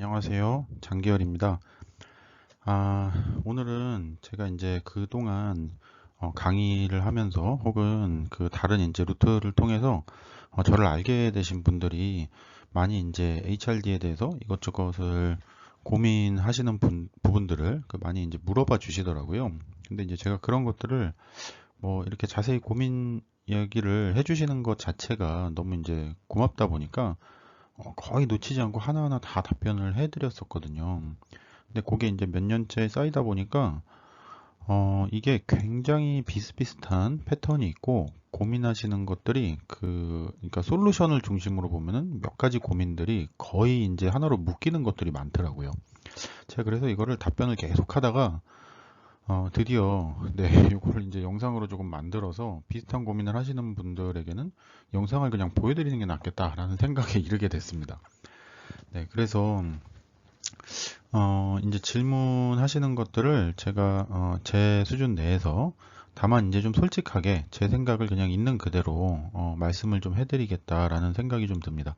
안녕하세요. 장기열입니다. 오늘은 제가 이제 그동안 강의를 하면서 혹은 그 다른 이제 루트를 통해서 저를 알게 되신 분들이 많이 이제 HRD에 대해서 이것저것을 고민하시는 부분들을 많이 이제 물어봐 주시더라고요. 근데 이제 제가 그런 것들을 뭐 이렇게 자세히 고민 이야기를 해주시는 것 자체가 너무 이제 고맙다 보니까 거의 놓치지 않고 하나하나 다 답변을 해드렸었거든요. 근데 그게 이제 몇 년째 쌓이다 보니까 이게 굉장히 비슷비슷한 패턴이 있고 고민하시는 것들이 그러니까 솔루션을 중심으로 보면은 몇 가지 고민들이 거의 이제 하나로 묶이는 것들이 많더라고요. 제가 그래서 이거를 답변을 계속 하다가 드디어 네, 이걸 이제 영상으로 조금 만들어서 비슷한 고민을 하시는 분들에게는 영상을 그냥 보여드리는 게 낫겠다라는 생각에 이르게 됐습니다. 네, 그래서 이제 질문하시는 것들을 제가 제 수준 내에서 다만 이제 좀 솔직하게 제 생각을 그냥 있는 그대로 말씀을 좀 해드리겠다라는 생각이 좀 듭니다.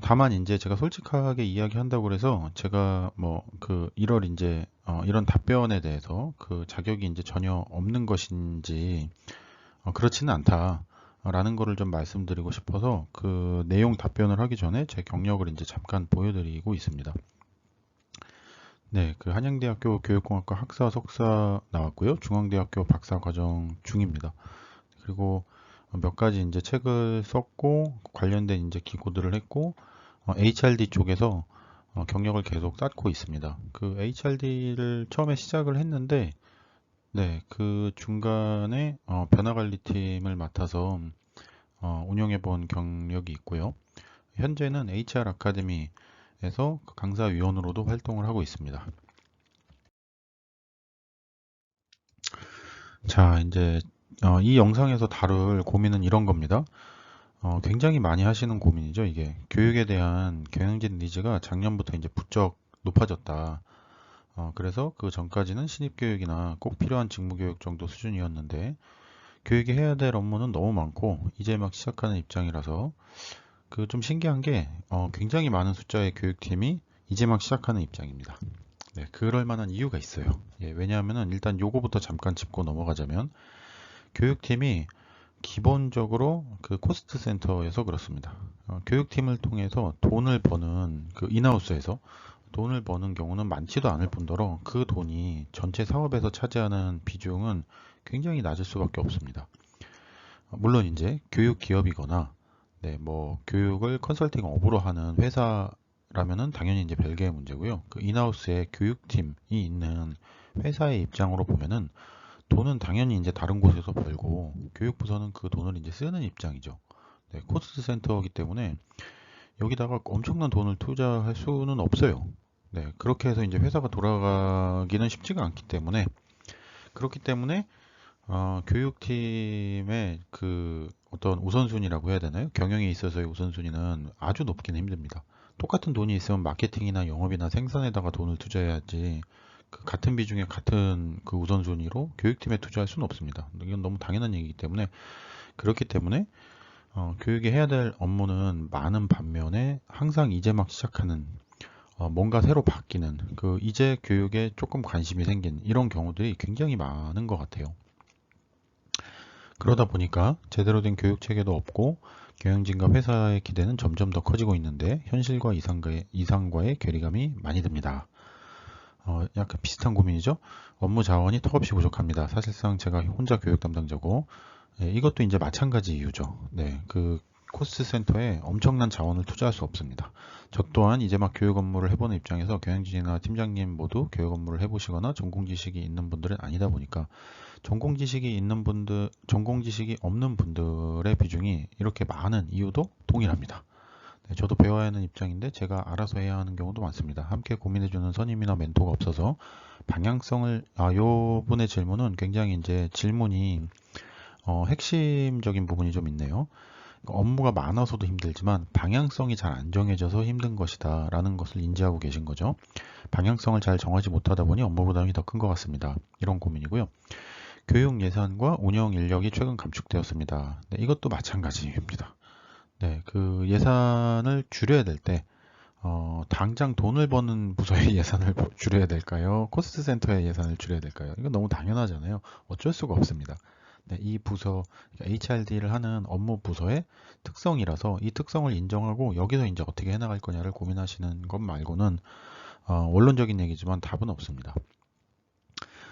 다만 이제 제가 솔직하게 이야기한다고 해서 제가 뭐 이럴 이제 이런 답변에 대해서 그 자격이 이제 전혀 없는 것인지 그렇지는 않다라는 거를 좀 말씀드리고 싶어서 그 내용 답변을 하기 전에 제 경력을 이제 잠깐 보여드리고 있습니다. 네, 그 한양대학교 교육공학과 학사 석사 나왔고요. 중앙대학교 박사 과정 중입니다. 그리고 몇 가지 이제 책을 썼고 관련된 이제 기고들을 했고 HRD 쪽에서 경력을 계속 쌓고 있습니다. 그 HRD를 처음에 시작을 했는데 네, 그 중간에 변화관리팀을 맡아서 운영해 본 경력이 있고요. 현재는 HR 아카데미에서 강사위원으로도 활동을 하고 있습니다. 자, 이제 이 영상에서 다룰 고민은 이런 겁니다. 굉장히 많이 하시는 고민이죠, 이게. 교육에 대한 경영진 니즈가 작년부터 이제 부쩍 높아졌다. 그래서 그 전까지는 신입교육이나 꼭 필요한 직무교육 정도 수준이었는데, 교육이 해야 될 업무는 너무 많고, 이제 막 시작하는 입장이라서, 그 좀 신기한 게, 굉장히 많은 숫자의 교육팀이 이제 막 시작하는 입장입니다. 네, 그럴 만한 이유가 있어요. 예, 왜냐하면은 일단 요거부터 잠깐 짚고 넘어가자면, 교육팀이 기본적으로 그 코스트 센터에서 그렇습니다. 교육팀을 통해서 돈을 버는 그 인하우스에서 돈을 버는 경우는 많지도 않을 뿐더러 그 돈이 전체 사업에서 차지하는 비중은 굉장히 낮을 수밖에 없습니다. 물론 이제 교육 기업이거나 네, 뭐 교육을 컨설팅 업으로 하는 회사라면은 당연히 이제 별개의 문제고요. 그 인하우스에 교육팀이 있는 회사의 입장으로 보면은 돈은 당연히 이제 다른 곳에서 벌고 교육부서는 그 돈을 이제 쓰는 입장이죠. 네, 코스트 센터이기 때문에 여기다가 엄청난 돈을 투자할 수는 없어요. 네, 그렇게 해서 이제 회사가 돌아가기는 쉽지가 않기 때문에 그렇기 때문에 교육팀의 그 어떤 우선순위라고 해야 되나요? 경영에 있어서의 우선순위는 아주 높기는 힘듭니다. 똑같은 돈이 있으면 마케팅이나 영업이나 생산에다가 돈을 투자해야지 그 같은 비중에 같은 그 우선순위로 교육팀에 투자할 수는 없습니다. 이건 너무 당연한 얘기이기 때문에 그렇기 때문에 교육이 해야 될 업무는 많은 반면에 항상 이제 막 시작하는 뭔가 새로 바뀌는 그 이제 교육에 조금 관심이 생긴 이런 경우들이 굉장히 많은 것 같아요. 그러다 보니까 제대로 된 교육 체계도 없고 경영진과 회사의 기대는 점점 더 커지고 있는데 현실과 이상과의 괴리감이 많이 듭니다. 약간 비슷한 고민이죠. 업무 자원이 턱없이 부족합니다. 사실상 제가 혼자 교육 담당자고 이것도 이제 마찬가지 이유죠. 네, 그 코스트 센터에 엄청난 자원을 투자할 수 없습니다. 저 또한 이제 막 교육 업무를 해보는 입장에서 경영진이나 팀장님 모두 교육 업무를 해보시거나 전공 지식이 있는 분들은 아니다 보니까 전공 지식이 있는 분들, 전공 지식이 없는 분들의 비중이 이렇게 많은 이유도 동일합니다. 네, 저도 배워야 하는 입장인데 제가 알아서 해야 하는 경우도 많습니다. 함께 고민해주는 선임이나 멘토가 없어서 방향성을, 요분의 질문은 굉장히 이제 질문이 핵심적인 부분이 좀 있네요. 업무가 많아서도 힘들지만 방향성이 잘 안 정해져서 힘든 것이다 라는 것을 인지하고 계신 거죠. 방향성을 잘 정하지 못하다 보니 업무 부담이 더 큰 것 같습니다. 이런 고민이고요. 교육 예산과 운영 인력이 최근 감축되었습니다. 네, 이것도 마찬가지입니다. 네, 그 예산을 줄여야 될 때, 당장 돈을 버는 부서의 예산을 줄여야 될까요? 코스트 센터의 예산을 줄여야 될까요? 이건 너무 당연하잖아요. 어쩔 수가 없습니다. 네, 이 부서, 그러니까 HRD를 하는 업무 부서의 특성이라서 이 특성을 인정하고 여기서 이제 어떻게 해나갈 거냐를 고민하시는 것 말고는 원론적인 얘기지만 답은 없습니다.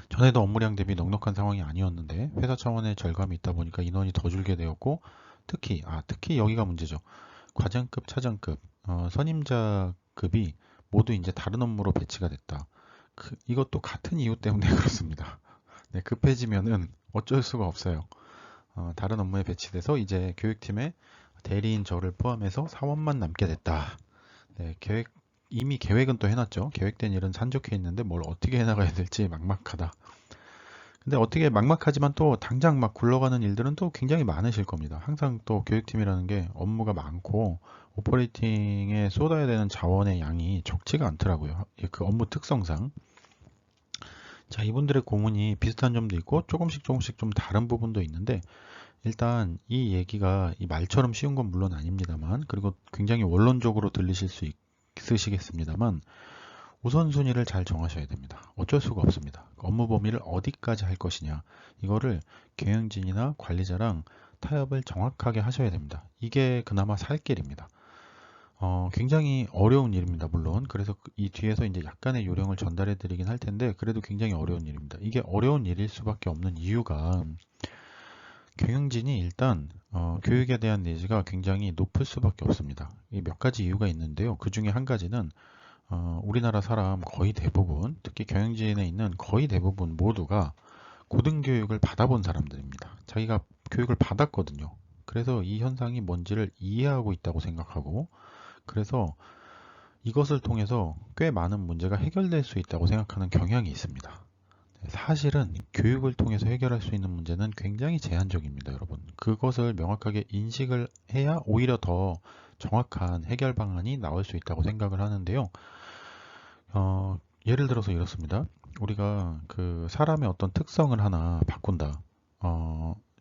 전에도 업무량 대비 넉넉한 상황이 아니었는데 회사 차원의 절감이 있다 보니까 인원이 더 줄게 되었고 특히 여기가 문제죠. 과장급, 차장급, 선임자급이 모두 이제 다른 업무로 배치가 됐다. 이것도 같은 이유 때문에 그렇습니다. 네, 급해지면은 어쩔 수가 없어요. 다른 업무에 배치돼서 이제 교육팀에 대리인 저를 포함해서 사원만 남게 됐다. 네, 이미 계획은 또 해놨죠. 계획된 일은 산적해 있는데 뭘 어떻게 해나가야 될지 막막하다. 근데 어떻게 막막하지만 또 당장 막 굴러가는 일들은 또 굉장히 많으실 겁니다. 항상 또 교육팀이라는 게 업무가 많고 오퍼레이팅에 쏟아야 되는 자원의 양이 적지가 않더라고요. 그 업무 특성상. 자, 이분들의 고문이 비슷한 점도 있고 조금씩 좀 다른 부분도 있는데 일단 이 얘기가 이 말처럼 쉬운 건 물론 아닙니다만 그리고 굉장히 원론적으로 들리실 수 있으시겠습니다만 우선순위를 잘 정하셔야 됩니다. 어쩔 수가 없습니다. 업무 범위를 어디까지 할 것이냐 이거를 경영진이나 관리자랑 타협을 정확하게 하셔야 됩니다. 이게 그나마 살 길입니다. 굉장히 어려운 일입니다. 물론 그래서 이 뒤에서 이제 약간의 요령을 전달해 드리긴 할 텐데 그래도 굉장히 어려운 일입니다. 이게 어려운 일일 수밖에 없는 이유가 경영진이 일단 교육에 대한 니즈가 굉장히 높을 수밖에 없습니다. 이 몇 가지 이유가 있는데요. 그 중에 한 가지는 우리나라 사람 거의 대부분, 특히 경영진에 있는 거의 대부분 모두가 고등교육을 받아본 사람들입니다. 자기가 교육을 받았거든요. 그래서 이 현상이 뭔지를 이해하고 있다고 생각하고, 그래서 이것을 통해서 꽤 많은 문제가 해결될 수 있다고 생각하는 경향이 있습니다. 사실은 교육을 통해서 해결할 수 있는 문제는 굉장히 제한적입니다, 여러분. 그것을 명확하게 인식을 해야 오히려 더 정확한 해결 방안이 나올 수 있다고 생각을 하는데요. 예를 들어서 이렇습니다. 우리가 그 사람의 어떤 특성을 하나 바꾼다.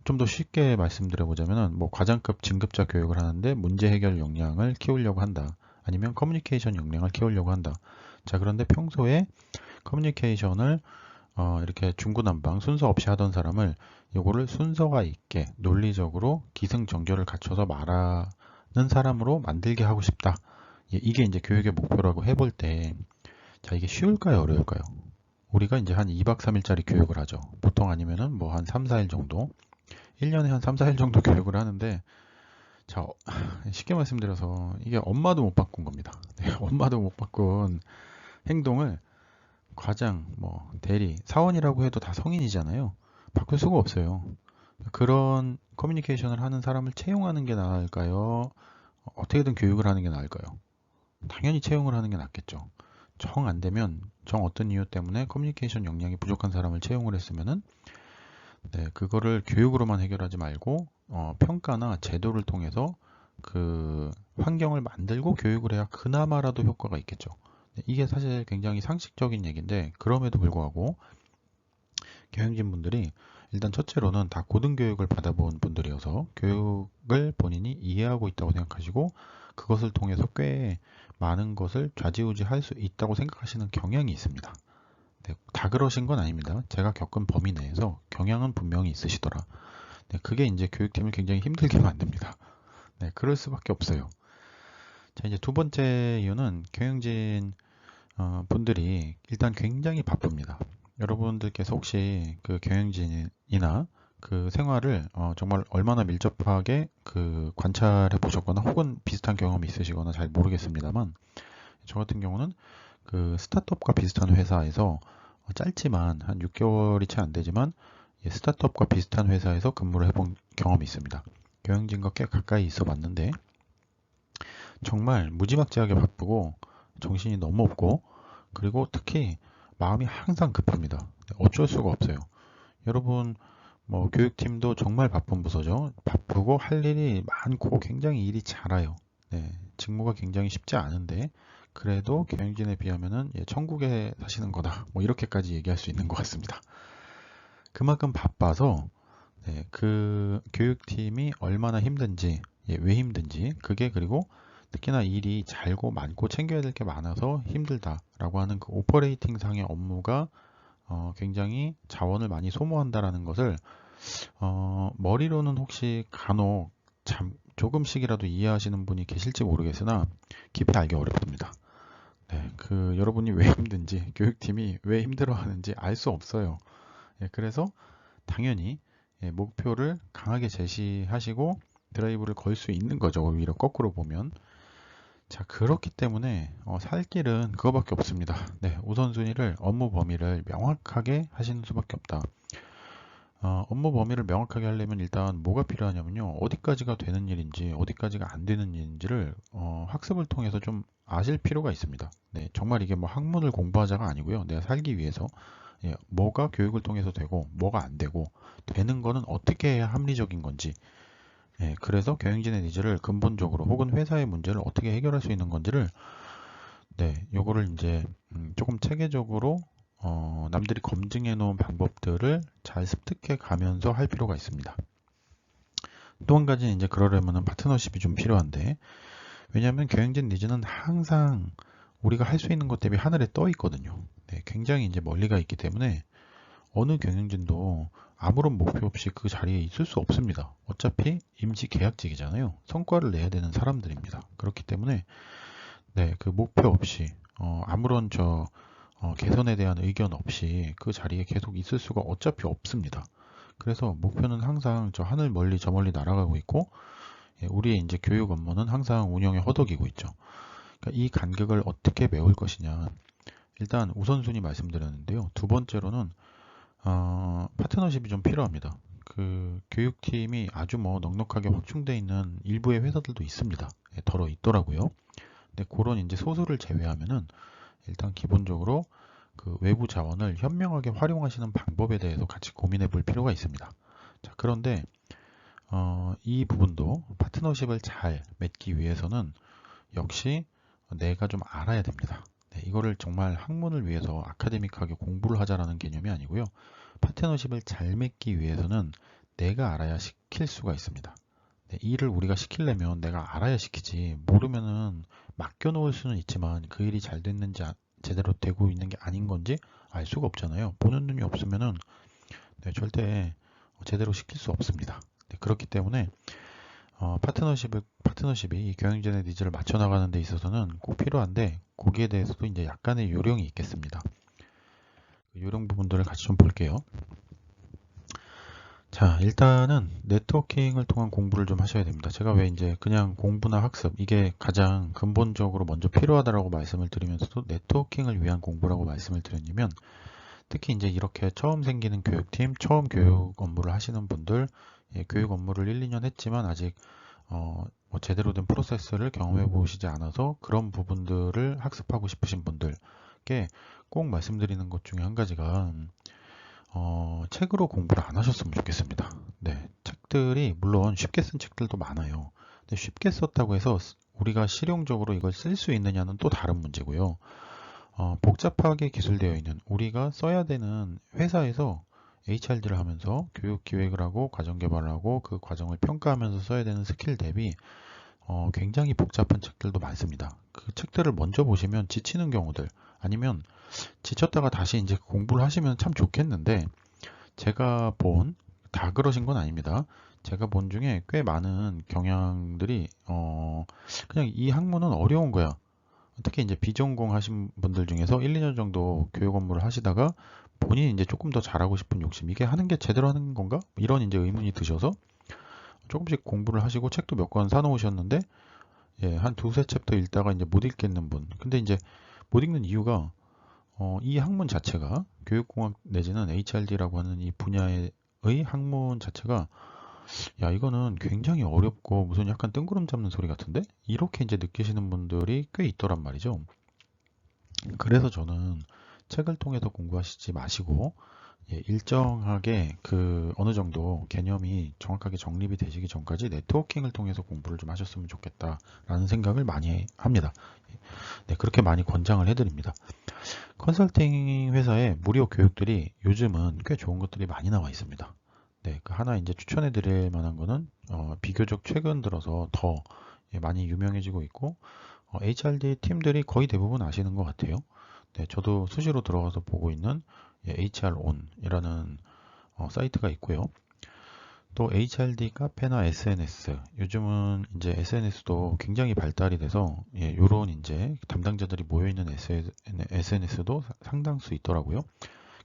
좀 더 쉽게 말씀드려보자면은 뭐 과장급 진급자 교육을 하는데 문제 해결 역량을 키우려고 한다. 아니면 커뮤니케이션 역량을 키우려고 한다. 자, 그런데 평소에 커뮤니케이션을 이렇게 중구난방 순서 없이 하던 사람을 요거를 순서가 있게 논리적으로 기승전결을 갖춰서 말하는 사람으로 만들게 하고 싶다. 예, 이게 이제 교육의 목표라고 해볼 때 자, 이게 쉬울까요, 어려울까요? 우리가 이제 한 2박 3일짜리 교육을 하죠. 보통 아니면은 뭐 한 3, 4일 정도. 1년에 한 3, 4일 정도 교육을 하는데, 자, 쉽게 말씀드려서 이게 엄마도 못 바꾼 겁니다. 네, 엄마도 못 바꾼 행동을 과장, 뭐, 대리, 사원이라고 해도 다 성인이잖아요. 바꿀 수가 없어요. 그런 커뮤니케이션을 하는 사람을 채용하는 게 나을까요? 어떻게든 교육을 하는 게 나을까요? 당연히 채용을 하는 게 낫겠죠. 정 안 되면 정 어떤 이유 때문에 커뮤니케이션 역량이 부족한 사람을 채용을 했으면은 네, 그거를 교육으로만 해결하지 말고 평가나 제도를 통해서 그 환경을 만들고 교육을 해야 그나마라도 효과가 있겠죠. 네, 이게 사실 굉장히 상식적인 얘기인데 그럼에도 불구하고 경영진 분들이 일단 첫째로는 다 고등교육을 받아본 분들이어서 교육을 본인이 이해하고 있다고 생각하시고 그것을 통해서 꽤 많은 것을 좌지우지할 수 있다고 생각하시는 경향이 있습니다. 네, 다 그러신 건 아닙니다. 제가 겪은 범위 내에서 경향은 분명히 있으시더라. 네, 그게 이제 교육팀을 굉장히 힘들게 만듭니다. 네, 그럴 수밖에 없어요. 자, 이제 두 번째 이유는 경영진 분들이 일단 굉장히 바쁩니다. 여러분들께서 혹시 그 경영진이나 그 생활을 정말 얼마나 밀접하게 그 관찰해 보셨거나 혹은 비슷한 경험이 있으시거나 잘 모르겠습니다만 저 같은 경우는 그 스타트업과 비슷한 회사에서 짧지만 한 6개월이 채 안 되지만 스타트업과 비슷한 회사에서 근무를 해본 경험이 있습니다. 경영진과 꽤 가까이 있어 봤는데 정말 무지막지하게 바쁘고 정신이 너무 없고 그리고 특히 마음이 항상 급합니다. 어쩔 수가 없어요. 여러분 뭐 교육팀도 정말 바쁜 부서죠. 바쁘고 할 일이 많고 굉장히 일이 잘해요. 네, 직무가 굉장히 쉽지 않은데 그래도 경영진에 비하면은 천국에 사시는 거다. 뭐 이렇게까지 얘기할 수 있는 것 같습니다. 그만큼 바빠서 네, 그 교육팀이 얼마나 힘든지, 왜 힘든지, 그게 그리고 특히나 일이 잘고 많고 챙겨야 될 게 많아서 힘들다라고 하는 그 오퍼레이팅 상의 업무가 굉장히 자원을 많이 소모한다라는 것을 머리로는 혹시 간혹 조금씩이라도 이해하시는 분이 계실지 모르겠으나 깊이 알기 어렵습니다. 네, 여러분이 왜 힘든지, 교육팀이 왜 힘들어하는지 알 수 없어요. 예, 그래서 당연히 목표를 강하게 제시하시고 드라이브를 걸 수 있는 거죠. 오히려 거꾸로 보면. 자, 그렇기 때문에 살 길은 그거밖에 없습니다. 네, 우선순위를, 업무 범위를 명확하게 하시는 수밖에 없다. 업무 범위를 명확하게 하려면 일단 뭐가 필요하냐면요. 어디까지가 되는 일인지, 어디까지가 안 되는 일인지를 학습을 통해서 좀 아실 필요가 있습니다. 네, 정말 이게 뭐 학문을 공부하자가 아니고요. 내가 살기 위해서 뭐가 교육을 통해서 되고, 뭐가 안 되고, 되는 거는 어떻게 해야 합리적인 건지, 그래서 경영진의 니즈를 근본적으로 혹은 회사의 문제를 어떻게 해결할 수 있는 건지를 요거를 이제 조금 체계적으로 남들이 검증해 놓은 방법들을 잘 습득해 가면서 할 필요가 있습니다. 또 한 가지는 이제 그러려면 파트너십이 좀 필요한데, 왜냐하면 경영진 니즈는 항상 우리가 할 수 있는 것 대비 하늘에 떠 있거든요. 네, 굉장히 이제 멀리가 있기 때문에 어느 경영진도 아무런 목표 없이 그 자리에 있을 수 없습니다. 어차피 임시 계약직이잖아요. 성과를 내야 되는 사람들입니다. 그렇기 때문에 그 목표 없이 아무런 개선에 대한 의견 없이 그 자리에 계속 있을 수가 어차피 없습니다. 그래서 목표는 항상 저 하늘 멀리 저 멀리 날아가고 있고 우리의 이제 교육 업무는 항상 운영에 허덕이고 있죠. 그러니까 이 간격을 어떻게 메울 것이냐. 일단 우선순위 말씀드렸는데요. 두 번째로는 파트너십이 좀 필요합니다. 그 교육팀이 아주 뭐 넉넉하게 확충되어 있는 일부의 회사들도 있습니다. 덜어 있더라고요. 근데 그런 이제 소수를 제외하면은 일단 기본적으로 그 외부 자원을 현명하게 활용하시는 방법에 대해서 같이 고민해 볼 필요가 있습니다. 자, 그런데 이 부분도 파트너십을 잘 맺기 위해서는 역시 내가 좀 알아야 됩니다. 이거를 정말 학문을 위해서 아카데믹하게 공부를 하자라는 개념이 아니고요. 파트너십을 잘 맺기 위해서는 내가 알아야 시킬 수가 있습니다. 이 일을 우리가 시키려면 내가 알아야 시키지, 모르면은 맡겨놓을 수는 있지만 그 일이 잘 됐는지 제대로 되고 있는 게 아닌 건지 알 수가 없잖아요. 보는 눈이 없으면은 절대 제대로 시킬 수 없습니다. 그렇기 때문에 파트너십이 이 경영진의 니즈를 맞춰 나가는 데 있어서는 꼭 필요한데, 거기에 대해서도 이제 약간의 요령이 있겠습니다. 그 요령 부분들을 같이 좀 볼게요. 자, 일단은 네트워킹을 통한 공부를 좀 하셔야 됩니다. 제가 왜 이제 그냥 공부나 학습, 이게 가장 근본적으로 먼저 필요하다라고 말씀을 드리면서도 네트워킹을 위한 공부라고 말씀을 드렸냐면, 특히 이제 이렇게 처음 생기는 교육팀, 처음 교육 업무를 하시는 분들, 교육 업무를 1, 2년 했지만 아직 뭐 제대로 된 프로세스를 경험해 보시지 않아서 그런 부분들을 학습하고 싶으신 분들께 꼭 말씀드리는 것 중에 한 가지가 책으로 공부를 안 하셨으면 좋겠습니다. 네, 책들이 물론 쉽게 쓴 책들도 많아요. 근데 쉽게 썼다고 해서 우리가 실용적으로 이걸 쓸 수 있느냐는 또 다른 문제고요. 복잡하게 기술되어 있는 우리가 써야 되는 회사에서 HRD를 하면서 교육 기획을 하고 과정 개발을 하고 그 과정을 평가하면서 써야 되는 스킬 대비 굉장히 복잡한 책들도 많습니다. 그 책들을 먼저 보시면 지치는 경우들, 아니면 지쳤다가 다시 이제 공부를 하시면 참 좋겠는데, 제가 다 그러신 건 아닙니다. 제가 본 중에 꽤 많은 경향들이 그냥 이 학문은 어려운 거야. 특히 이제 비전공 하신 분들 중에서 1, 2년 정도 교육 업무를 하시다가 본인이 이제 조금 더 잘하고 싶은 욕심, 이게 하는 게 제대로 하는 건가? 이런 이제 의문이 드셔서 조금씩 공부를 하시고 책도 몇 권 사놓으셨는데, 한 두세 챕터 읽다가 이제 못 읽겠는 분. 근데 이제 못 읽는 이유가 이 학문 자체가 교육공학 내지는 HRD라고 하는 이 분야의 학문 자체가, 야, 이거는 굉장히 어렵고 무슨 약간 뜬구름 잡는 소리 같은데? 이렇게 이제 느끼시는 분들이 꽤 있더란 말이죠. 그래서 저는 책을 통해서 공부하시지 마시고, 일정하게 어느 정도 개념이 정확하게 정립이 되시기 전까지 네트워킹을 통해서 공부를 좀 하셨으면 좋겠다라는 생각을 많이 합니다. 네, 그렇게 많이 권장을 해드립니다. 컨설팅 회사의 무료 교육들이 요즘은 꽤 좋은 것들이 많이 나와 있습니다. 네, 하나 이제 추천해 드릴 만한 거는 비교적 최근 들어서 더 많이 유명해지고 있고 HRD 팀들이 거의 대부분 아시는 것 같아요. 네, 저도 수시로 들어가서 보고 있는 HRON이라는 사이트가 있고요. 또 HRD 카페나 SNS, 요즘은 이제 SNS도 굉장히 발달이 돼서 요런 이제 담당자들이 모여있는 SNS도 상당수 있더라고요.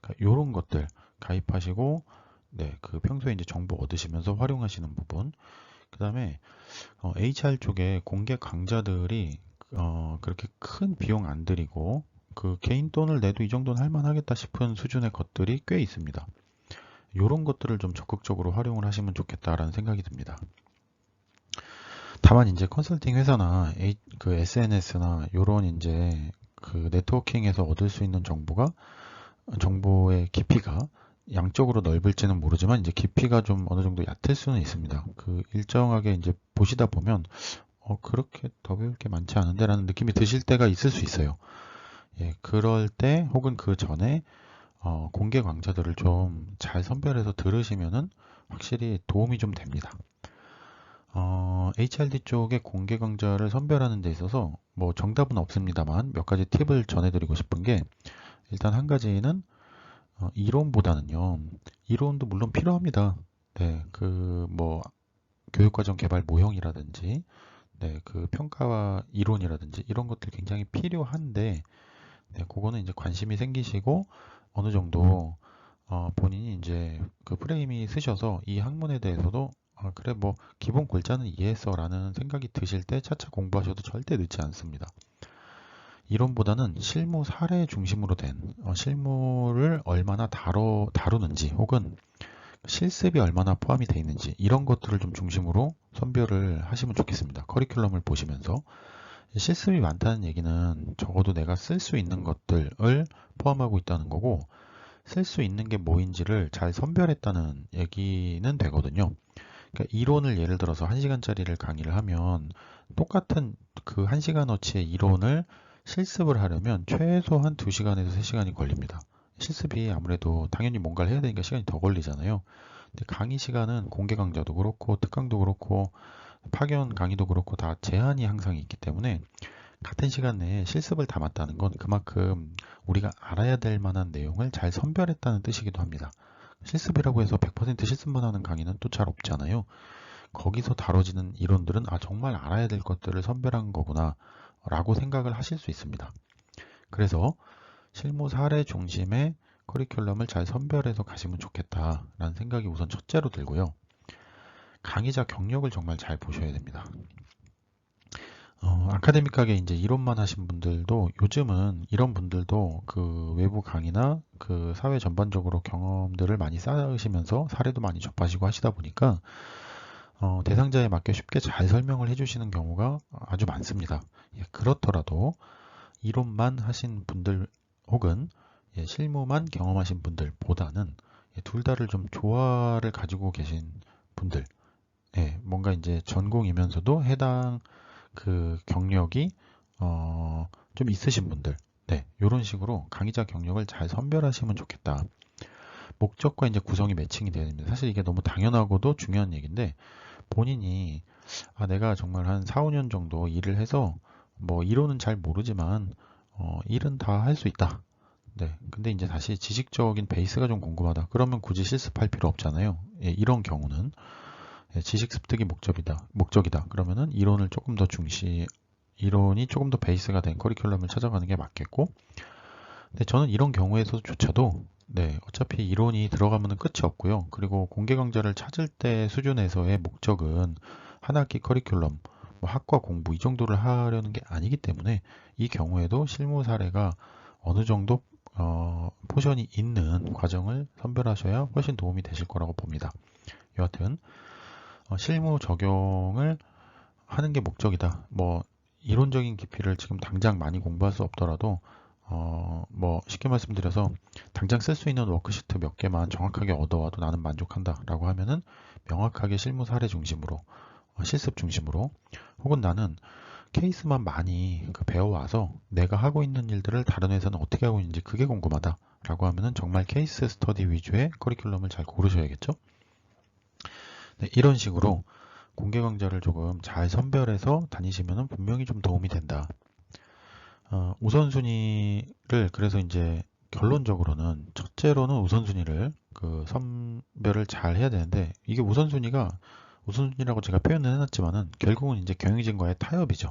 그러니까 요런 것들 가입하시고 네, 그 평소에 이제 정보 얻으시면서 활용하시는 부분. 그 다음에 HR 쪽에 공개 강좌들이 그렇게 큰 비용 안 들이고 그 개인 돈을 내도 이 정도는 할만하겠다 싶은 수준의 것들이 꽤 있습니다. 이런 것들을 좀 적극적으로 활용을 하시면 좋겠다라는 생각이 듭니다. 다만 이제 컨설팅 회사나 그 SNS나 이런 이제 그 네트워킹에서 얻을 수 있는 정보의 깊이가 양적으로 넓을지는 모르지만 이제 깊이가 좀 어느 정도 얕을 수는 있습니다. 그 일정하게 이제 보시다 보면 그렇게 더 배울 게 많지 않은데라는 느낌이 드실 때가 있을 수 있어요. 그럴 때 혹은 그 전에 공개 강좌들을 좀 잘 선별해서 들으시면은 확실히 도움이 좀 됩니다. HRD 쪽의 공개 강좌를 선별하는 데 있어서 뭐 정답은 없습니다만 몇 가지 팁을 전해드리고 싶은 게 일단 한 가지는 이론보다는요. 이론도 물론 필요합니다. 네, 그 뭐 교육과정 개발 모형이라든지 네, 그 평가와 이론이라든지 이런 것들 굉장히 필요한데 네, 그거는 이제 관심이 생기시고 어느 정도 본인이 이제 그 프레임이 쓰셔서 이 학문에 대해서도 그래 뭐 기본 골자는 이해했어라는 생각이 드실 때 차차 공부하셔도 절대 늦지 않습니다. 이론보다는 실무 사례 중심으로 된 실무를 얼마나 다루는지 혹은 실습이 얼마나 포함이 되어 있는지 이런 것들을 좀 중심으로 선별을 하시면 좋겠습니다. 커리큘럼을 보시면서 실습이 많다는 얘기는 적어도 내가 쓸 수 있는 것들을 포함하고 있다는 거고 쓸 수 있는 게 뭐인지를 잘 선별했다는 얘기는 되거든요. 그러니까 이론을 예를 들어서 1시간짜리를 강의를 하면 똑같은 그 1시간어치의 이론을 실습을 하려면 최소한 2시간에서 3시간이 걸립니다. 실습이 아무래도 당연히 뭔가를 해야 되니까 시간이 더 걸리잖아요. 근데 강의 시간은 공개 강좌도 그렇고 특강도 그렇고 파견 강의도 그렇고 다 제한이 항상 있기 때문에 같은 시간 내에 실습을 담았다는 건 그만큼 우리가 알아야 될 만한 내용을 잘 선별했다는 뜻이기도 합니다. 실습이라고 해서 100% 실습만 하는 강의는 또 잘 없잖아요. 거기서 다뤄지는 이론들은 정말 알아야 될 것들을 선별한 거구나 라고 생각을 하실 수 있습니다. 그래서 실무 사례 중심의 커리큘럼을 잘 선별해서 가시면 좋겠다라는 생각이 우선 첫째로 들고요. 강의자 경력을 정말 잘 보셔야 됩니다. 아카데믹하게 이제 이론만 하신 분들도 요즘은 이런 분들도 그 외부 강의나 그 사회 전반적으로 경험들을 많이 쌓으시면서 사례도 많이 접하시고 하시다 보니까 대상자에 맞게 쉽게 잘 설명을 해주시는 경우가 아주 많습니다. 그렇더라도 이론만 하신 분들 혹은 실무만 경험하신 분들보다는 둘 다를 좀 조화를 가지고 계신 분들, 뭔가 이제 전공이면서도 해당 그 경력이 좀 있으신 분들, 네, 이런 식으로 강의자 경력을 잘 선별하시면 좋겠다. 목적과 이제 구성이 매칭이 되어야 됩니다. 사실 이게 너무 당연하고도 중요한 얘기인데 본인이 내가 정말 한 4, 5년 정도 일을 해서 뭐 이론은 잘 모르지만 일은 다 할 수 있다. 네, 근데 이제 다시 지식적인 베이스가 좀 궁금하다. 그러면 굳이 실습할 필요 없잖아요. 이런 경우는 지식 습득이 목적이다. 그러면은 이론이 조금 더 베이스가 된 커리큘럼을 찾아가는 게 맞겠고, 근데 저는 이런 경우에서조차도 네, 어차피 이론이 들어가면은 끝이 없고요. 그리고 공개 강좌를 찾을 때 수준에서의 목적은 한 학기 커리큘럼, 뭐 학과 공부 이 정도를 하려는 게 아니기 때문에 이 경우에도 실무 사례가 어느 정도 포션이 있는 과정을 선별하셔야 훨씬 도움이 되실 거라고 봅니다. 여하튼 실무 적용을 하는 게 목적이다. 뭐 이론적인 깊이를 지금 당장 많이 공부할 수 없더라도 뭐 쉽게 말씀드려서 당장 쓸 수 있는 워크시트 몇 개만 정확하게 얻어와도 나는 만족한다라고 하면은 명확하게 실무 사례 중심으로 실습 중심으로 혹은 나는 케이스만 많이 배워와서 내가 하고 있는 일들을 다른 회사는 어떻게 하고 있는지 그게 궁금하다라고 하면은 정말 케이스 스터디 위주의 커리큘럼을 잘 고르셔야겠죠. 네, 이런 식으로 공개 강좌를 조금 잘 선별해서 다니시면 분명히 좀 도움이 된다. 우선순위를 그래서 이제 결론적으로는 첫째로는 우선순위를 그 선별을 잘 해야 되는데 이게 우선순위라고 제가 표현을 해놨지만은 결국은 이제 경영진과의 타협이죠.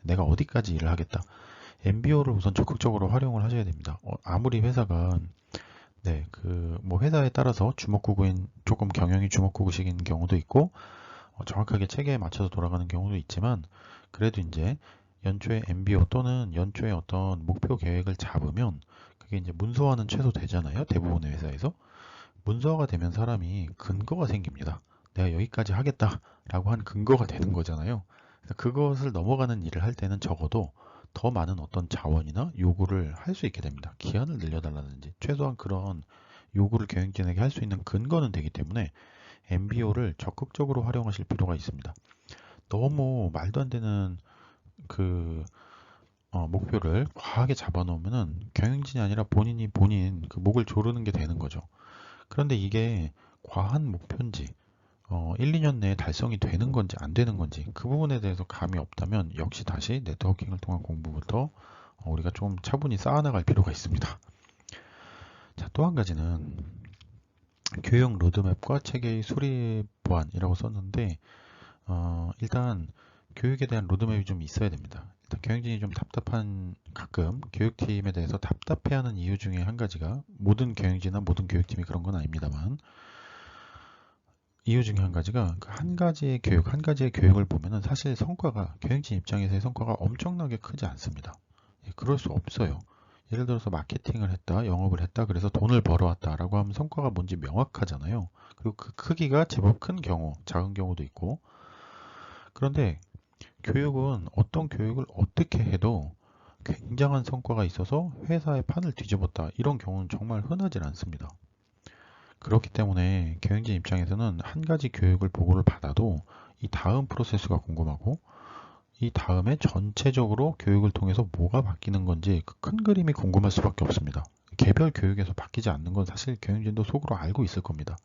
내가 어디까지 일을 하겠다. MBO를 우선 적극적으로 활용을 하셔야 됩니다. 아무리 회사가 네, 뭐 회사에 따라서 주먹구구인 조금 경영이 주먹구구식인 경우도 있고 정확하게 체계에 맞춰서 돌아가는 경우도 있지만 그래도 이제 연초에 MBO 또는 연초에 어떤 목표 계획을 잡으면 그게 이제 문서화는 최소 되잖아요. 대부분의 회사에서. 문서화가 되면 사람이 근거가 생깁니다. 내가 여기까지 하겠다라고 한 근거가 되는 거잖아요. 그래서 그것을 넘어가는 일을 할 때는 적어도 더 많은 어떤 자원이나 요구를 할 수 있게 됩니다. 기한을 늘려달라든지 최소한 그런 요구를 경영진에게 할 수 있는 근거는 되기 때문에 MBO를 적극적으로 활용하실 필요가 있습니다. 너무 말도 안 되는 그 목표를 과하게 잡아놓으면은 경영진이 아니라 본인이 본인 그 목을 조르는 게 되는 거죠. 그런데 이게 과한 목표인지 1, 2년 내에 달성이 되는 건지 안 되는 건지 그 부분에 대해서 감이 없다면 역시 다시 네트워킹을 통한 공부부터 우리가 좀 차분히 쌓아나갈 필요가 있습니다. 자, 또 한 가지는 교육 로드맵과 체계의 수립 보완이라고 썼는데 일단 교육에 대한 로드맵이 좀 있어야 됩니다. 일단 경영진이 좀 가끔 교육팀에 대해서 답답해하는 이유 중에 한 가지가 모든 경영진이나 모든 교육팀이 그런 건 아닙니다만 이유 중에 한 가지가 그 한 가지의 교육을 보면은 사실 성과가 경영진 입장에서의 성과가 엄청나게 크지 않습니다. 예, 그럴 수 없어요. 예를 들어서 마케팅을 했다, 영업을 했다, 그래서 돈을 벌어왔다라고 하면 성과가 뭔지 명확하잖아요. 그리고 그 크기가 제법 큰 경우, 작은 경우도 있고. 그런데 교육은 어떤 교육을 어떻게 해도 굉장한 성과가 있어서 회사의 판을 뒤집었다. 이런 경우는 정말 흔하지 않습니다. 그렇기 때문에 경영진 입장에서는 한 가지 교육을 보고를 받아도 이 다음 프로세스가 궁금하고 이 다음에 전체적으로 교육을 통해서 뭐가 바뀌는 건지 그 큰 그림이 궁금할 수밖에 없습니다. 개별 교육에서 바뀌지 않는 건 사실 경영진도 속으로 알고 있을 겁니다.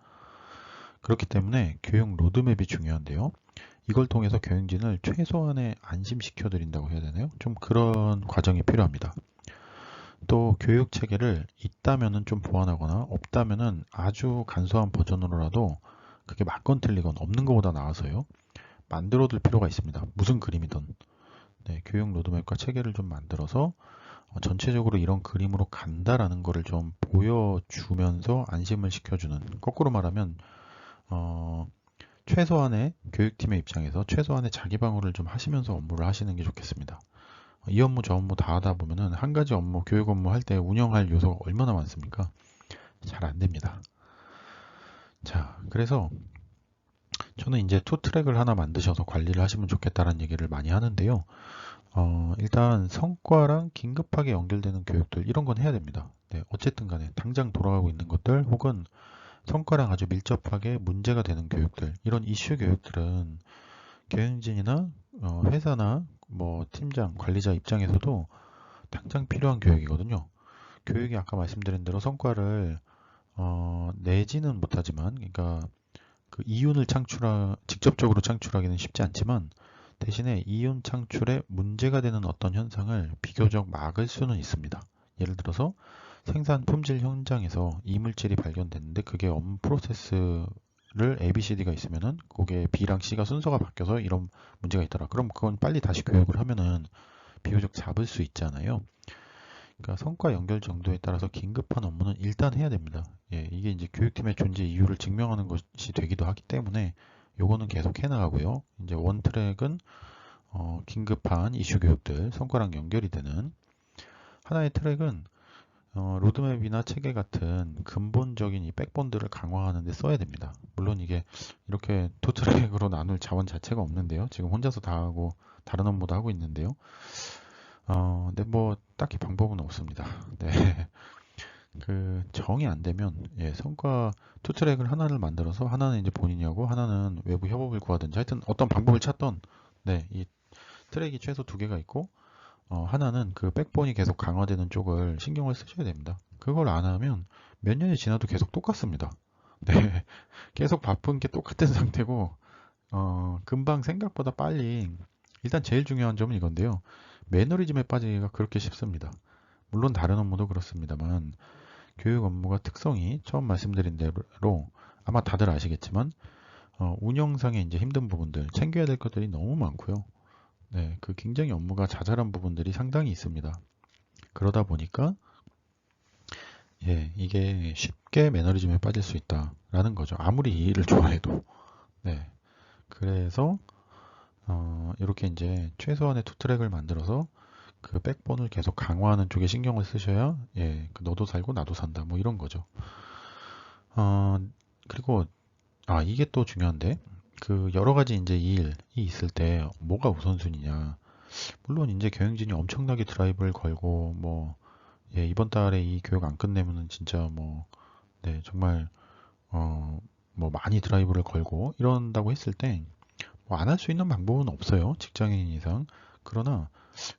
그렇기 때문에 교육 로드맵이 중요한데요. 이걸 통해서 경영진을 최소한의 안심시켜 드린다고 해야 되나요? 좀 그런 과정이 필요합니다. 또 교육 체계를 있다면은 좀 보완하거나 없다면은 아주 간소한 버전으로라도 그게 맞건 틀리건 없는 것보다 나아서요. 만들어 둘 필요가 있습니다. 무슨 그림이든. 네, 교육 로드맵과 체계를 좀 만들어서 전체적으로 이런 그림으로 간다라는 거를 좀 보여주면서 안심을 시켜주는, 거꾸로 말하면 최소한의 교육팀의 입장에서 최소한의 자기 방어를 좀 하시면서 업무를 하시는 게 좋겠습니다. 이 업무 저 업무 다 하다 보면은 한 가지 업무, 교육 업무 할 때 운영할 요소가 얼마나 많습니까? 잘 안 됩니다. 자, 그래서 저는 이제 투 트랙을 하나 만드셔서 관리를 하시면 좋겠다라는 얘기를 많이 하는데요. 일단 성과랑 긴급하게 연결되는 교육들 이런 건 해야 됩니다. 네, 어쨌든 간에 당장 돌아가고 있는 것들 혹은 성과랑 아주 밀접하게 문제가 되는 교육들 이런 이슈 교육들은 경영진이나 회사나 뭐 팀장, 관리자 입장에서도 당장 필요한 교육이거든요. 교육이 아까 말씀드린 대로 성과를 내지는 못하지만 그러니까 그 이윤을 직접적으로 창출하기는 쉽지 않지만 대신에 이윤 창출에 문제가 되는 어떤 현상을 비교적 막을 수는 있습니다. 예를 들어서 생산 품질 현장에서 이물질이 발견됐는데 그게 업무 프로세스를 ABCD가 있으면은 그게 B랑 C가 순서가 바뀌어서 이런 문제가 있더라. 그럼 그건 빨리 다시 교육을 하면은 비교적 잡을 수 있잖아요. 그러니까 성과 연결 정도에 따라서 긴급한 업무는 일단 해야 됩니다. 예, 이게 이제 교육팀의 존재 이유를 증명하는 것이 되기도 하기 때문에 요거는 계속 해나가고요. 이제 원 트랙은 긴급한 이슈 교육들, 성과랑 연결이 되는 하나의 트랙은 로드맵이나 체계 같은 근본적인 이 백본들을 강화하는 데 써야 됩니다. 물론 이게 이렇게 투 트랙으로 나눌 자원 자체가 없는데요. 지금 혼자서 다 하고 다른 업무도 하고 있는데요. 네, 뭐 딱히 방법은 없습니다. 네. 그 정이 안 되면 예, 성과 투 트랙을 하나를 만들어서 하나는 이제 본인이 하고 하나는 외부 협업을 구하든지 하여튼 어떤 방법을 찾던 네, 이 트랙이 최소 두 개가 있고 하나는 그 백본이 계속 강화되는 쪽을 신경을 쓰셔야 됩니다. 그걸 안 하면 몇 년이 지나도 계속 똑같습니다. 네. 계속 바쁜 게 똑같은 상태고 금방 생각보다 빨리, 일단 제일 중요한 점은 이건데요. 매너리즘에 빠지기가 그렇게 쉽습니다. 물론 다른 업무도 그렇습니다만, 교육 업무가 특성이 처음 말씀드린 대로 아마 다들 아시겠지만, 운영상의 이제 힘든 부분들, 챙겨야 될 것들이 너무 많고요. 네, 그 굉장히 업무가 자잘한 부분들이 상당히 있습니다. 그러다 보니까, 예, 이게 쉽게 매너리즘에 빠질 수 있다라는 거죠. 아무리 이 일을 좋아해도. 네. 그래서 이렇게 이제 최소한의 투 트랙을 만들어서 그 백본을 계속 강화하는 쪽에 신경을 쓰셔야 예, 그 너도 살고 나도 산다 뭐 이런 거죠. 어, 그리고 이게 또 중요한데 그 여러 가지 이제 이 일이 있을 때 뭐가 우선순위냐. 물론 이제 경영진이 엄청나게 드라이브를 걸고 뭐 예, 이번 달에 이 교육 안 끝내면은 진짜 뭐 네, 정말 뭐 많이 드라이브를 걸고 이런다고 했을 때 뭐 안 할 수 있는 방법은 없어요. 직장인 이상. 그러나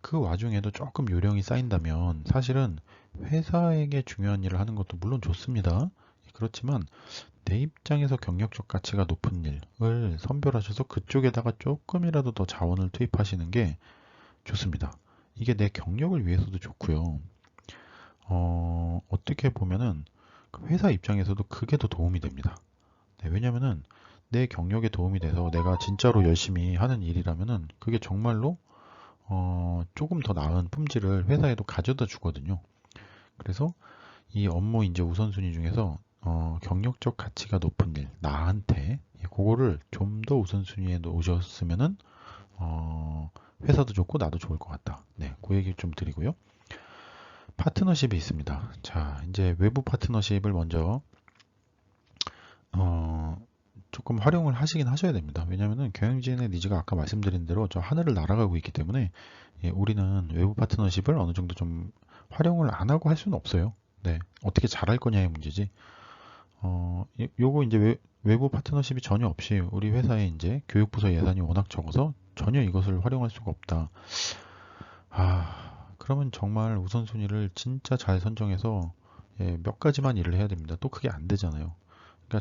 그 와중에도 조금 요령이 쌓인다면 사실은 회사에게 중요한 일을 하는 것도 물론 좋습니다. 그렇지만 내 입장에서 경력적 가치가 높은 일을 선별하셔서 그쪽에다가 조금이라도 더 자원을 투입하시는 게 좋습니다. 이게 내 경력을 위해서도 좋고요. 어떻게 보면은 그 회사 입장에서도 그게 더 도움이 됩니다. 네, 왜냐면은 내 경력에 도움이 돼서 내가 진짜로 열심히 하는 일이라면은 그게 정말로 조금 더 나은 품질을 회사에도 가져다 주거든요. 그래서 이 업무 이제 우선순위 중에서 경력적 가치가 높은 일, 나한테 그거를 좀 더 우선순위에 놓으셨으면은 회사도 좋고 나도 좋을 것 같다. 네, 그 얘기 좀 드리고요. 파트너십이 있습니다. 자, 이제 외부 파트너십을 먼저 어, 조금 활용을 하시긴 하셔야 됩니다. 왜냐하면 경영진의 니즈가 아까 말씀드린 대로 저 하늘을 날아가고 있기 때문에 예, 우리는 외부 파트너십을 어느 정도 좀 활용을 안 하고 할 수는 없어요. 네, 어떻게 잘할 거냐의 문제지. 요거 이제 외부 파트너십이 전혀 없이 우리 회사에 이제 교육부서 예산이 워낙 적어서 전혀 이것을 활용할 수가 없다. 그러면 정말 우선순위를 진짜 잘 선정해서 예, 몇 가지만 일을 해야 됩니다. 또 그게 안 되잖아요. 그러니까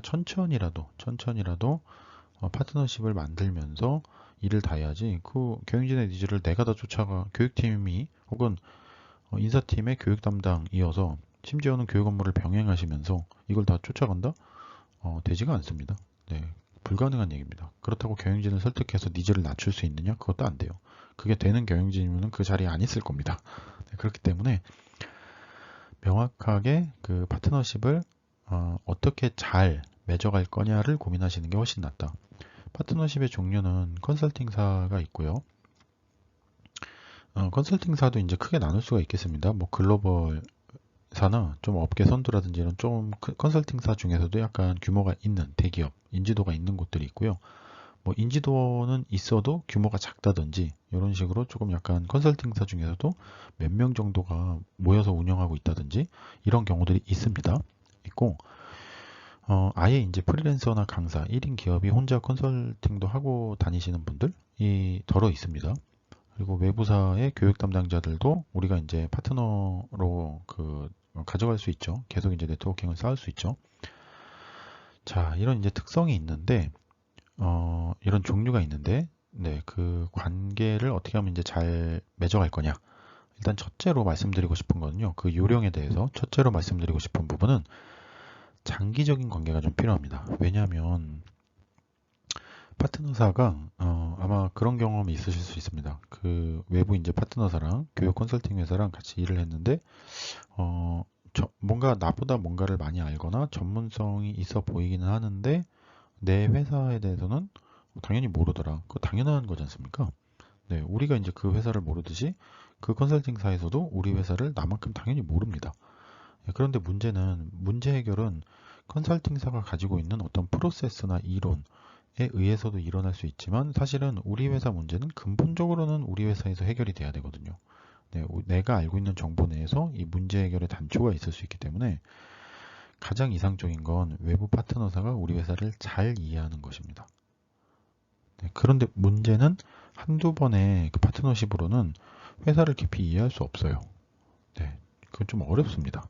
천천히라도 파트너십을 만들면서 일을 다 해야지 그 경영진의 니즈를 내가 다 쫓아가 교육팀이 혹은 인사팀의 교육 담당이어서 심지어는 교육 업무를 병행하시면서 이걸 다 쫓아간다? 되지가 않습니다. 네, 불가능한 얘기입니다. 그렇다고 경영진을 설득해서 니즈를 낮출 수 있느냐? 그것도 안 돼요. 그게 되는 경영진이면 그 자리에 안 있을 겁니다. 네, 그렇기 때문에 명확하게 그 파트너십을 어떻게 잘 맺어갈 거냐를 고민하시는 게 훨씬 낫다. 파트너십의 종류는 컨설팅사가 있고요. 컨설팅사도 이제 크게 나눌 수가 있겠습니다. 뭐 글로벌 사나 좀 업계 선두라든지 이런 좀 컨설팅사 중에서도 약간 규모가 있는 대기업, 인지도가 있는 곳들이 있고요. 뭐 인지도는 있어도 규모가 작다든지 이런 식으로 조금 약간 컨설팅사 중에서도 몇 명 정도가 모여서 운영하고 있다든지 이런 경우들이 있습니다. 있고 아예 이제 프리랜서나 강사, 1인 기업이 혼자 컨설팅도 하고 다니시는 분들이 더러 있습니다. 그리고 외부사의 교육 담당자들도 우리가 이제 파트너로 가져갈 수 있죠. 계속 이제 네트워킹을 쌓을 수 있죠. 자, 이런 이제 특성이 있는데, 이런 종류가 있는데, 네, 그 관계를 어떻게 하면 이제 잘 맺어갈 거냐. 일단 첫째로 말씀드리고 싶은 거는요, 그 요령에 대해서 첫째로 말씀드리고 싶은 부분은 장기적인 관계가 좀 필요합니다. 왜냐하면 파트너사가 아마 그런 경험이 있으실 수 있습니다. 그 외부 이제 파트너사랑 교육 컨설팅 회사랑 같이 일을 했는데 뭔가 나보다 뭔가를 많이 알거나 전문성이 있어 보이기는 하는데 내 회사에 대해서는 당연히 모르더라. 그거 당연한 거지 않습니까? 네, 우리가 이제 그 회사를 모르듯이 그 컨설팅사에서도 우리 회사를 나만큼 당연히 모릅니다. 예, 그런데 문제 해결은 컨설팅사가 가지고 있는 어떤 프로세스나 이론에 의해서도 일어날 수 있지만 사실은 우리 회사 문제는 근본적으로는 우리 회사에서 해결이 돼야 되거든요. 네, 내가 알고 있는 정보 내에서 이 문제 해결의 단초가 있을 수 있기 때문에 가장 이상적인 건 외부 파트너사가 우리 회사를 잘 이해하는 것입니다. 네, 그런데 문제는 한두 번의 그 파트너십으로는 회사를 깊이 이해할 수 없어요. 네, 그건 좀 어렵습니다.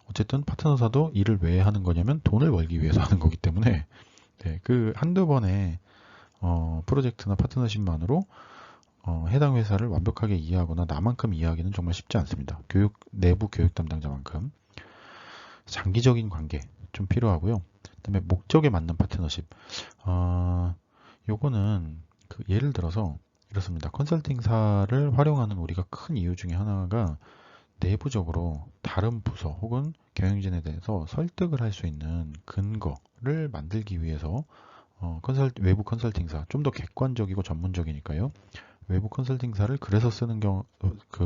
어쨌든 파트너사도 일을 왜 하는 거냐면 돈을 벌기 위해서 하는 거기 때문에 네, 그 한두 번에 프로젝트나 파트너십만으로 해당 회사를 완벽하게 이해하거나 나만큼 이해하기는 정말 쉽지 않습니다. 내부 교육 담당자만큼. 장기적인 관계 좀 필요하고요. 그다음에 목적에 맞는 파트너십. 요거는 예를 들어서 이렇습니다. 컨설팅사를 활용하는 우리가 큰 이유 중에 하나가 내부적으로 다른 부서 혹은 경영진에 대해서 설득을 할 수 있는 근거를 만들기 위해서 외부 컨설팅사 좀 더 객관적이고 전문적이니까요. 외부 컨설팅사를 그래서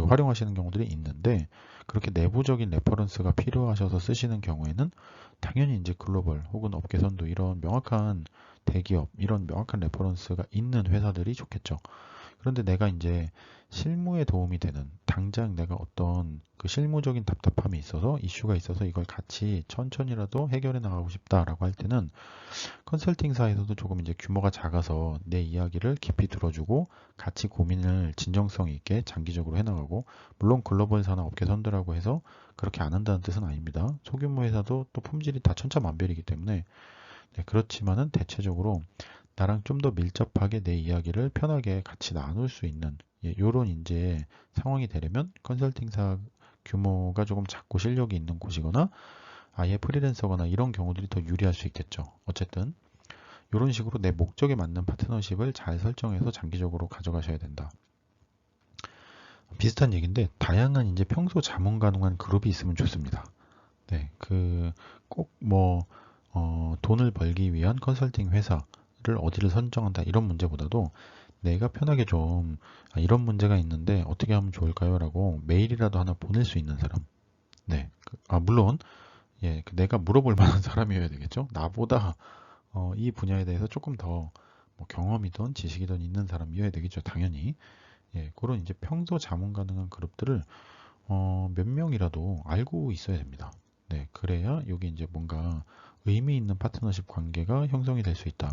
활용하시는 경우들이 있는데 그렇게 내부적인 레퍼런스가 필요하셔서 쓰시는 경우에는 당연히 이제 글로벌 혹은 업계 선도 이런 명확한 대기업 이런 명확한 레퍼런스가 있는 회사들이 좋겠죠. 그런데 내가 이제 실무에 도움이 되는 당장 내가 어떤 그 실무적인 답답함이 있어서 이슈가 있어서 이걸 같이 천천히라도 해결해 나가고 싶다라고 할 때는 컨설팅사에서도 조금 이제 규모가 작아서 내 이야기를 깊이 들어주고 같이 고민을 진정성 있게 장기적으로 해나가고 물론 글로벌사나 업계 선두라고 해서 그렇게 안 한다는 뜻은 아닙니다. 소규모 회사도 또 품질이 다 천차만별이기 때문에 네, 그렇지만은 대체적으로 나랑 좀 더 밀접하게 내 이야기를 편하게 같이 나눌 수 있는 요런 이제 상황이 되려면 컨설팅사 규모가 조금 작고 실력이 있는 곳이거나 아예 프리랜서거나 이런 경우들이 더 유리할 수 있겠죠. 어쨌든 이런 식으로 내 목적에 맞는 파트너십을 잘 설정해서 장기적으로 가져가셔야 된다. 비슷한 얘기인데 다양한 이제 평소 자문 가능한 그룹이 있으면 좋습니다. 네, 돈을 벌기 위한 컨설팅 회사를 어디를 선정한다 이런 문제보다도 내가 편하게 좀 이런 문제가 있는데 어떻게 하면 좋을까요? 라고 메일이라도 하나 보낼 수 있는 사람. 네, 물론 내가 물어볼 만한 사람이어야 되겠죠. 나보다 이 분야에 대해서 조금 더 뭐 경험이든 지식이든 있는 사람이어야 되겠죠. 당연히. 그런 이제 평소 자문 가능한 그룹들을 몇 명이라도 알고 있어야 됩니다. 네, 그래야 여기 이제 뭔가 의미 있는 파트너십 관계가 형성이 될 수 있다.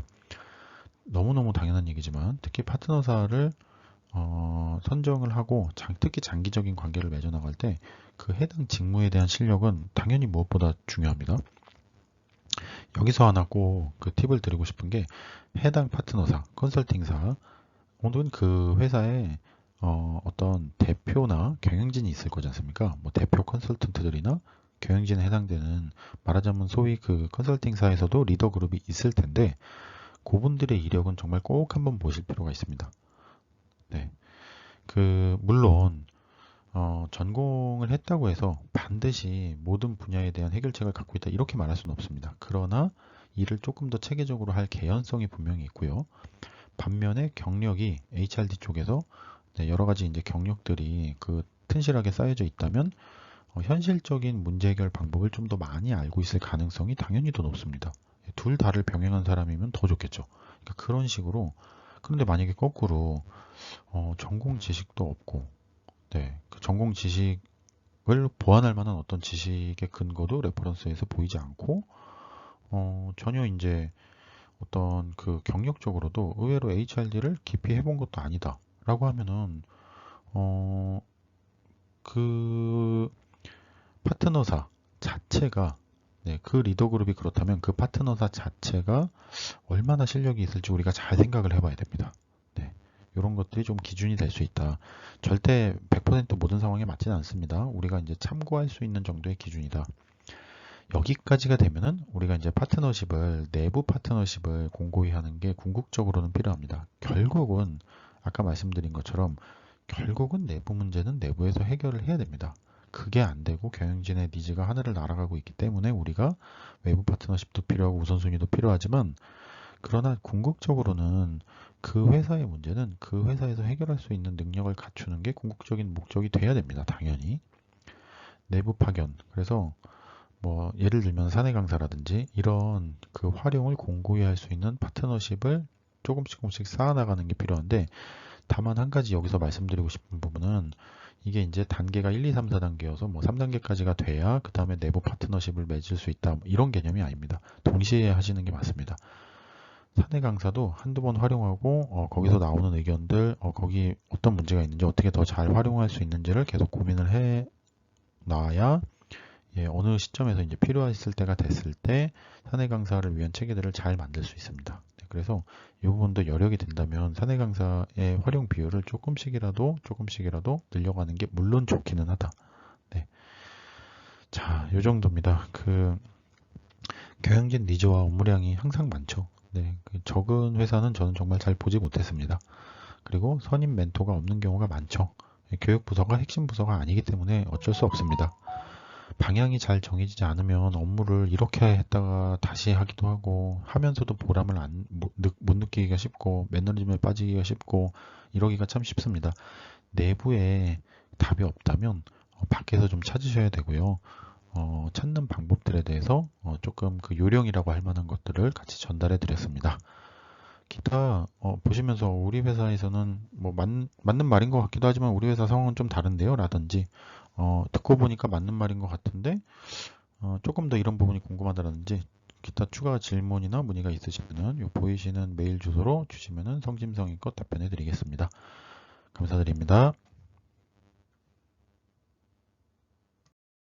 너무너무 당연한 얘기지만 특히 파트너사를 선정을 하고 특히 장기적인 관계를 맺어나갈 때 그 해당 직무에 대한 실력은 당연히 무엇보다 중요합니다. 여기서 하나 꼭 그 팁을 드리고 싶은 게 해당 파트너사, 컨설팅사 혹은 그 회사에 어떤 대표나 경영진이 있을 거지 않습니까? 뭐 대표 컨설턴트들이나 경영진에 해당되는 말하자면 소위 그 컨설팅사에서도 리더 그룹이 있을 텐데 그분들의 이력은 정말 꼭 한번 보실 필요가 있습니다. 네. 물론 전공을 했다고 해서 반드시 모든 분야에 대한 해결책을 갖고 있다 이렇게 말할 수는 없습니다. 그러나 일을 조금 더 체계적으로 할 개연성이 분명히 있고요. 반면에 경력이 HRD 쪽에서 여러 가지 이제 경력들이 튼실하게 쌓여져 있다면 현실적인 문제 해결 방법을 좀 더 많이 알고 있을 가능성이 당연히 더 높습니다. 둘 다를 병행한 사람이면 더 좋겠죠. 그러니까 그런 식으로 그런데 만약에 거꾸로 전공 지식도 없고 그 전공 지식을 보완할 만한 어떤 지식의 근거도 레퍼런스에서 보이지 않고 전혀 이제 어떤 경력적으로도 의외로 HRD를 깊이 해본 것도 아니다 라고 하면은 그 파트너사 자체가 그 리더 그룹이 그렇다면 그 파트너사 자체가 얼마나 실력이 있을지 우리가 잘 생각을 해봐야 됩니다. 이런 것들이 좀 기준이 될 수 있다. 절대 100% 모든 상황에 맞지는 않습니다. 우리가 이제 참고할 수 있는 정도의 기준이다. 여기까지가 되면은 우리가 이제 내부 파트너십을 공고히 하는 게 궁극적으로는 필요합니다. 결국은 아까 말씀드린 것처럼 결국은 내부 문제는 내부에서 해결을 해야 됩니다. 그게 안 되고 경영진의 니즈가 하늘을 날아가고 있기 때문에 우리가 외부 파트너십도 필요하고 우선순위도 필요하지만 그러나 궁극적으로는 그 회사의 문제는 그 회사에서 해결할 수 있는 능력을 갖추는 게 궁극적인 목적이 돼야 됩니다. 당연히. 내부 파견. 그래서 뭐 예를 들면 사내 강사라든지 이런 활용을 공고히 할 수 있는 파트너십을 조금씩 쌓아나가는 게 필요한데 다만 한 가지 여기서 말씀드리고 싶은 부분은 이게 이제 단계가 1, 2, 3, 4단계여서 뭐 3단계까지가 돼야 그 다음에 내부 파트너십을 맺을 수 있다 이런 개념이 아닙니다. 동시에 하시는 게 맞습니다. 사내 강사도 한두 번 활용하고 거기서 나오는 의견들 거기 어떤 문제가 있는지 어떻게 더 잘 활용할 수 있는지를 계속 고민을 해 놔야 어느 시점에서 이제 필요했을 때가 됐을 때 사내 강사를 위한 체계들을 잘 만들 수 있습니다. 그래서 이 부분도 여력이 된다면 사내 강사의 활용 비율을 조금씩이라도 늘려가는 게 물론 좋기는 하다. 네. 자, 요 정도입니다. 경영진 니즈와 업무량이 항상 많죠. 네, 적은 회사는 저는 정말 잘 보지 못했습니다. 그리고 선임 멘토가 없는 경우가 많죠. 교육부서가 핵심 부서가 아니기 때문에 어쩔 수 없습니다. 방향이 잘 정해지지 않으면 업무를 이렇게 했다가 다시 하기도 하고 하면서도 보람을 못 느끼기가 쉽고 매너리즘에 빠지기가 쉽고 이러기가 참 쉽습니다. 내부에 답이 없다면 밖에서 좀 찾으셔야 되고요. 찾는 방법들에 대해서 조금 요령이라고 할 만한 것들을 같이 전달해 드렸습니다. 기타 보시면서 우리 회사에서는 뭐 맞는 말인 것 같기도 하지만 우리 회사 상황은 좀 다른데요 라든지 듣고 보니까 맞는 말인 것 같은데 조금 더 이런 부분이 궁금하다든지 기타 추가 질문이나 문의가 있으시면 요 보이시는 메일 주소로 주시면 성심성의껏 답변해 드리겠습니다. 감사드립니다.